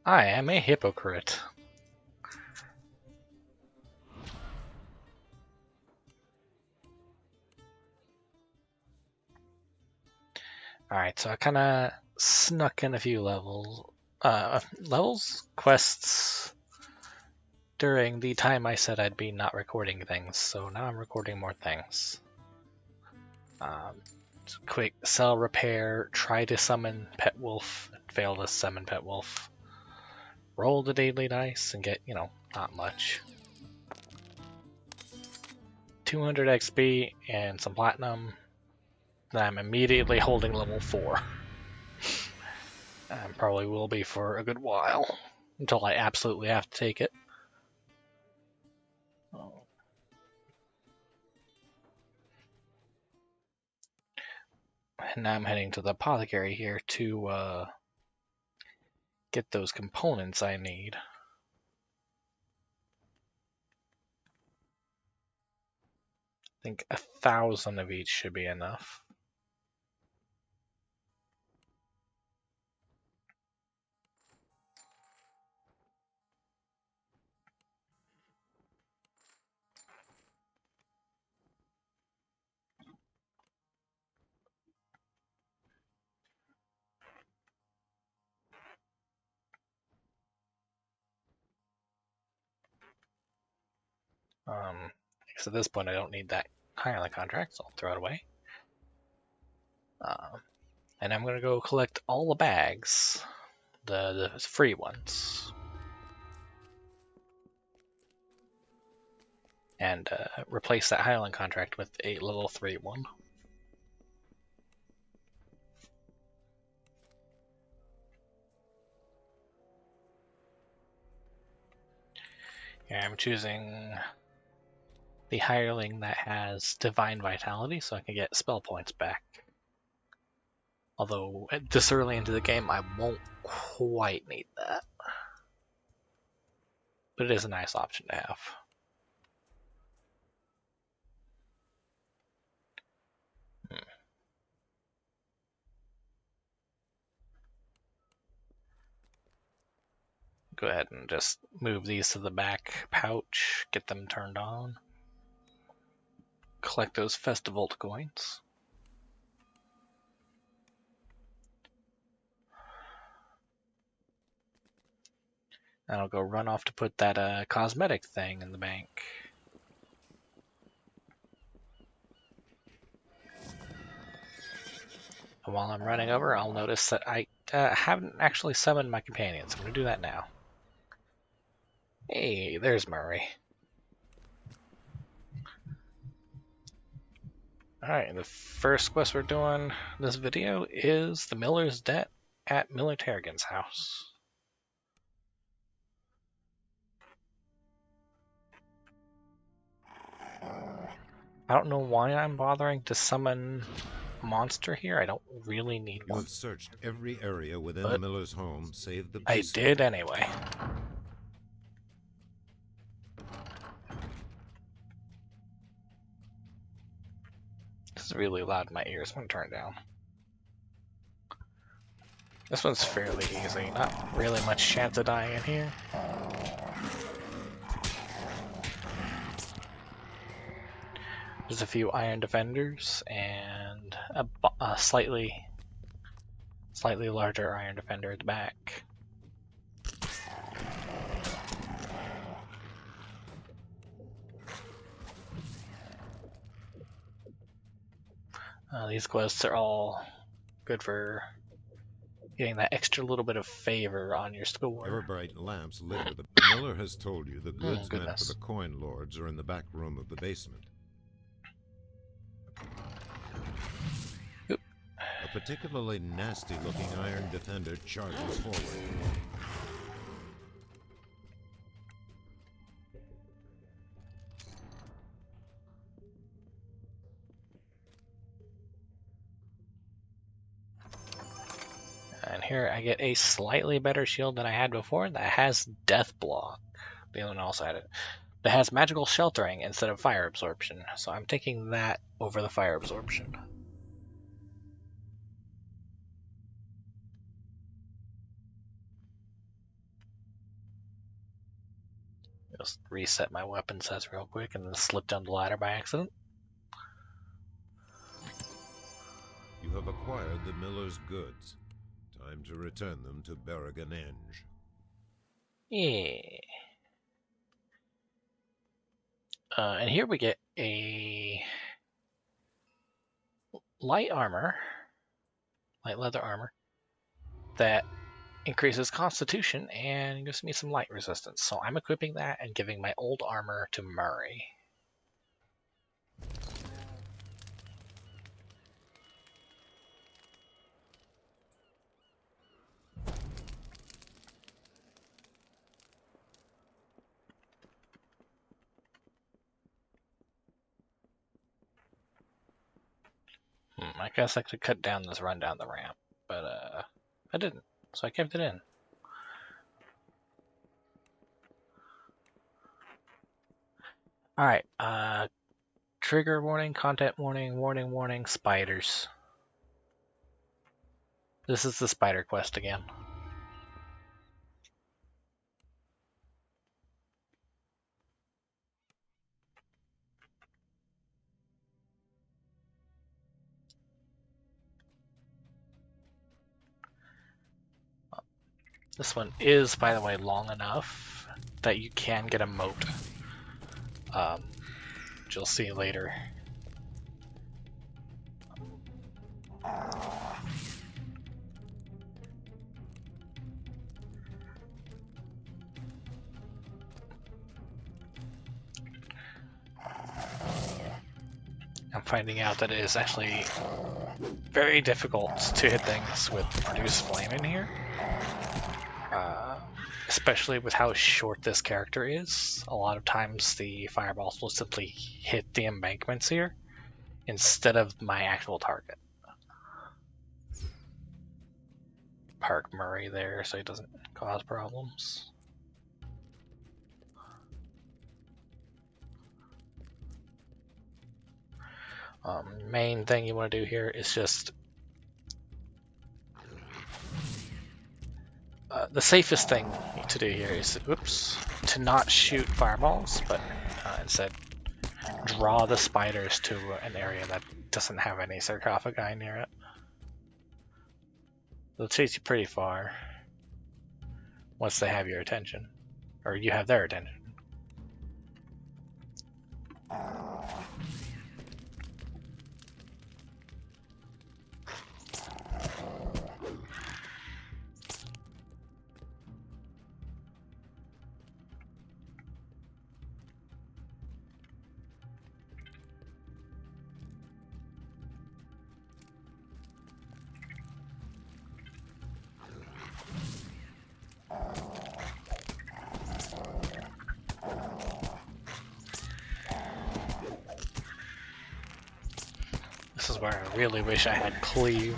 I am a hypocrite. Alright, so I kind of snuck in a few quests, during the time I said I'd be not recording things, so now I'm recording more things. Quick cell repair, try to summon Pet Wolf, fail to summon Pet Wolf. Roll the daily dice and get, not much. 200 XP and some platinum. Then I'm immediately holding level 4. And probably will be for a good while, until I absolutely have to take it. And now I'm heading to the apothecary here to get those components I need. I think 1,000 of each should be enough. Because at this point I don't need that high on the contract, so I'll throw it away. And I'm going to go collect all the bags, the free ones. And replace that Highland contract with a level 3 one. And I'm choosing the hireling that has Divine Vitality, so I can get spell points back. Although, this early into the game, I won't quite need that. But it is a nice option to have. Go ahead and just move these to the back pouch, get them turned on. Collect those Festival coins. And I'll go run off to put that cosmetic thing in the bank. And while I'm running over, I'll notice that I haven't actually summoned my companions. I'm going to do that now. Hey, there's Murray. Alright, the first quest we're doing this video is the Miller's Debt at Miller Tarrigan's house. I don't know why I'm bothering to summon a monster here. I don't really need one. You have searched every area within the Miller's home, save the I basement. did anyway. This is really loud in my ears. I'm going to turn it down. This one's fairly easy. Not really much chance of dying in here. There's a few iron defenders and a slightly larger iron defender at the back. These quests are all good for getting that extra little bit of favor on your score. Ever bright lamps litter the Miller has told you the goods meant for the coin lords are in the back room of the basement. Oop. A particularly nasty-looking iron defender charges forward. And here I get a slightly better shield than I had before that has Death Block. The other one also had it. That has magical sheltering instead of fire absorption. So I'm taking that over the fire absorption. Just reset my weapon sets real quick and then slip down the ladder by accident. You have acquired the miller's goods. Time to return them to Tarrigan. Yeah. And here we get a light armor, light leather armor, that increases constitution and gives me some light resistance. So I'm equipping that and giving my old armor to Murray. I guess I could cut down this run down the ramp, but I didn't, so I kept it in. Alright, trigger warning, content warning, warning, spiders. This is the spider quest again. This one is, by the way, long enough that you can get a moat, which you'll see later. I'm finding out that it is actually very difficult to hit things with Produce Flame in here. Especially with how short this character is. A lot of times the fireballs will simply hit the embankments here instead of my actual target. Park Murray there so he doesn't cause problems. Main thing you want to do here is just the safest thing to do here is to not shoot fireballs, but instead draw the spiders to an area that doesn't have any sarcophagi near it. They'll chase you pretty far once they have your attention, or you have their attention. This is where I really wish I had Cleave.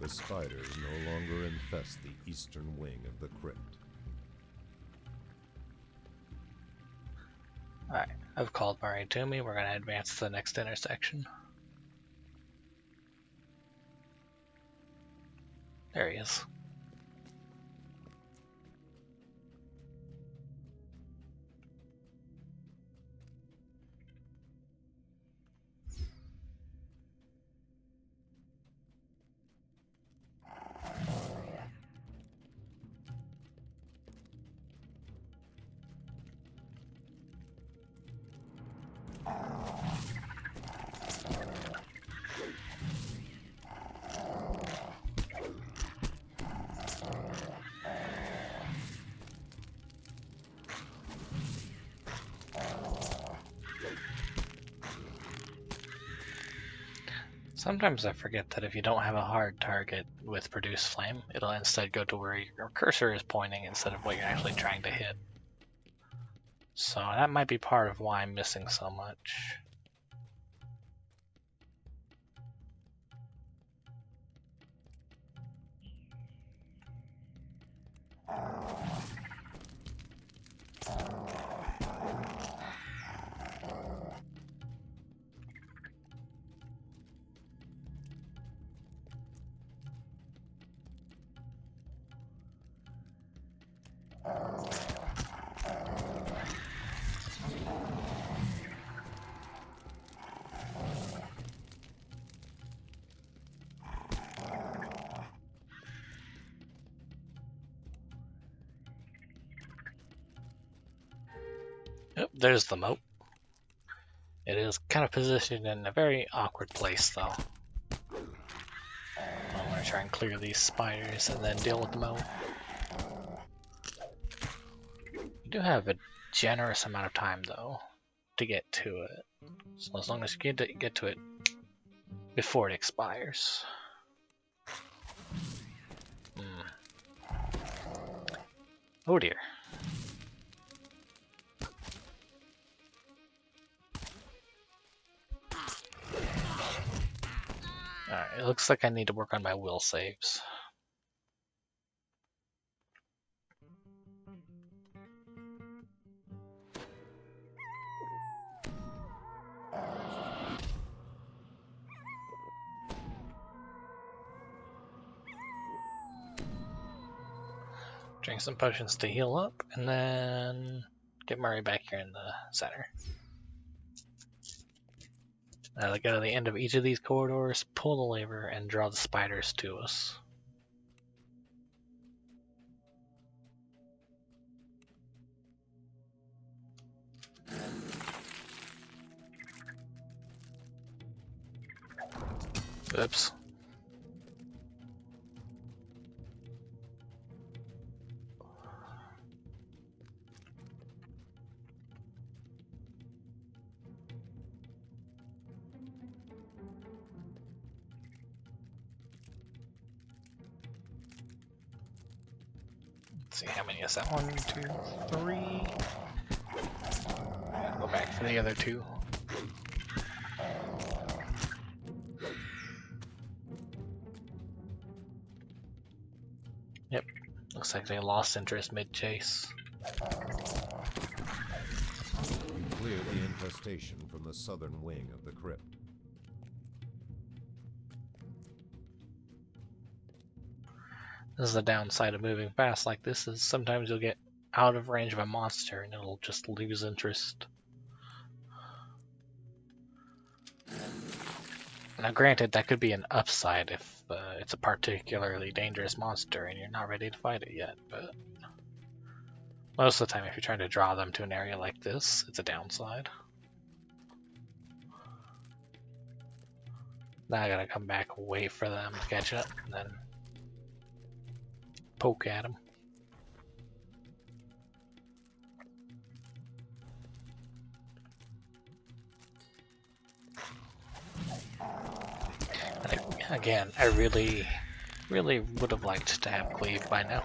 The spiders no longer infest the eastern wing of the crypt. Alright, I've called Murray to me. We're going to advance to the next intersection. There he is. Sometimes I forget that if you don't have a hard target with Produce Flame, it'll instead go to where your cursor is pointing instead of what you're actually trying to hit. So that might be part of why I'm missing so much. Yep, there's the moat. It is kind of positioned in a very awkward place, though. I'm going to try and clear these spiders and then deal with the moat. You do have a generous amount of time, though, to get to it. So as long as you get to it before it expires. Oh dear. Alright, it looks like I need to work on my will saves. Drink some potions to heal up, and then get Murray back here in the center. Now to go to the end of each of these corridors, pull the lever, and draw the spiders to us. Oops. Let's see, how many is that? 1, 2, 3. Gotta go back for the other 2. Yep, looks like they lost interest mid-chase. You cleared the infestation from the southern wing of the crypt. This is the downside of moving fast like this, is sometimes you'll get out of range of a monster and it'll just lose interest. Now granted, that could be an upside if it's a particularly dangerous monster and you're not ready to fight it yet, but most of the time if you're trying to draw them to an area like this, it's a downside. Now I gotta come back, wait for them to catch up, and then poke at them. Again, I really would have liked to have Cleave by now.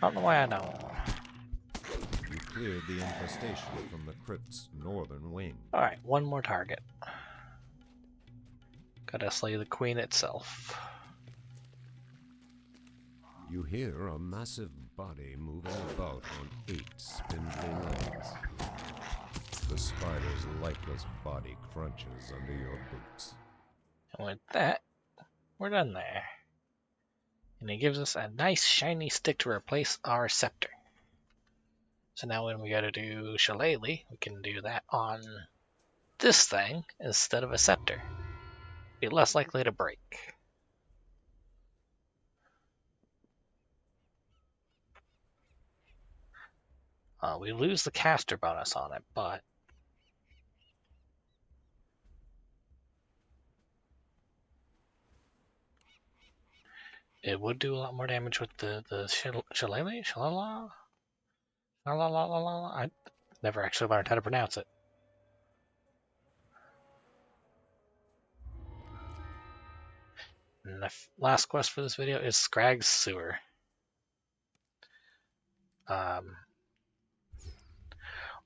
I don't know why I don't. You cleared the infestation from the crypt's northern wing. Alright, one more target. Gotta slay the queen itself. You hear a massive body moving about on 8 spindly legs. The spider's lifeless body crunches under your boots. And with that, we're done there. And it gives us a nice shiny stick to replace our scepter. So now when we go to do Shillelagh, we can do that on this thing instead of a scepter. Be less likely to break. We lose the caster bonus on it, but it would do a lot more damage with the Shillelagh? Shillelagh? I never actually learned how to pronounce it. And the last quest for this video is Scrag's Sewer.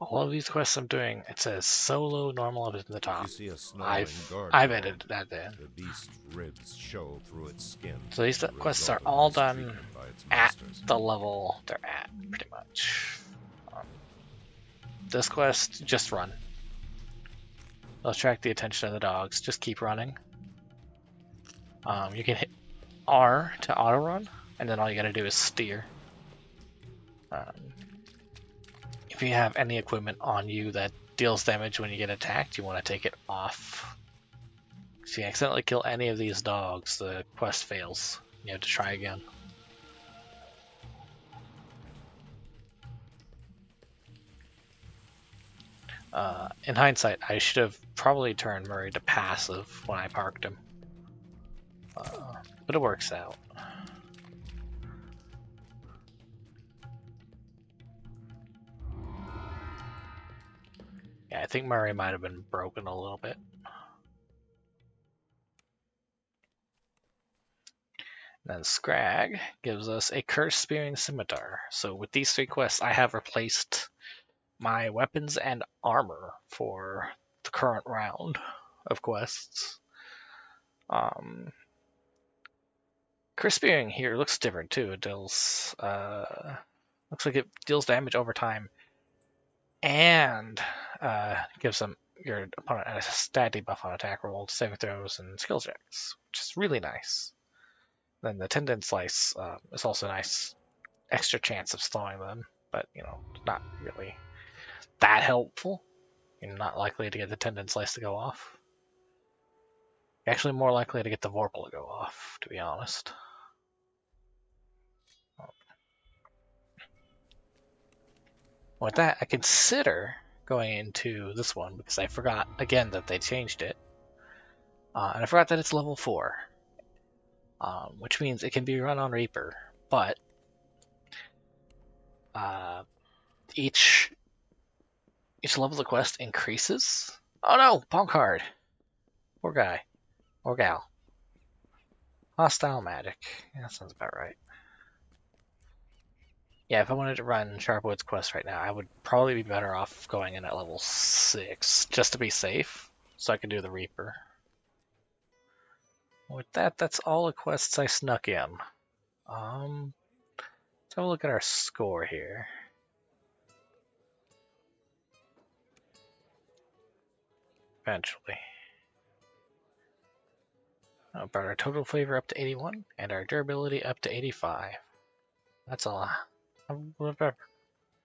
All of these quests I'm doing, it says solo normal up at the top. You see a snarling guard I've edited that in. The beast's ribs show through its skin. So these quests are all done at the level they're at, pretty much. This quest, just run. They'll attract the attention of the dogs. Just keep running. You can hit R to auto run, and then all you gotta do is steer. If you have any equipment on you that deals damage when you get attacked, you want to take it off. If you accidentally kill any of these dogs, the quest fails. You have to try again. In hindsight, I should have probably turned Murray to passive when I parked him. But it works out. Yeah, I think Murray might have been broken a little bit. Then Scrag gives us a Curse Spearing Scimitar. So with these 3 quests, I have replaced my weapons and armor for the current round of quests. Curse Spearing here looks different too. It deals, looks like it deals damage over time and gives them your opponent a stat debuff on attack rolls, saving throws, and skill checks, which is really nice. Then the Tendon Slice is also a nice extra chance of slowing them, but not really that helpful. You're not likely to get the Tendon Slice to go off. You're actually more likely to get the Vorpal to go off, to be honest. With that, I consider going into this one because I forgot again that they changed it. And I forgot that it's level 4, which means it can be run on Reaper, but each level of the quest increases. Oh no, palm card. Poor guy. Or gal. Hostile magic. Yeah, that sounds about right. Yeah, if I wanted to run Sharpwood's quest right now, I would probably be better off going in at level 6, just to be safe, so I can do the Reaper. With that, that's all the quests I snuck in. Let's have a look at our score here. Eventually. Brought our total flavor up to 81, and our durability up to 85. That's a lot.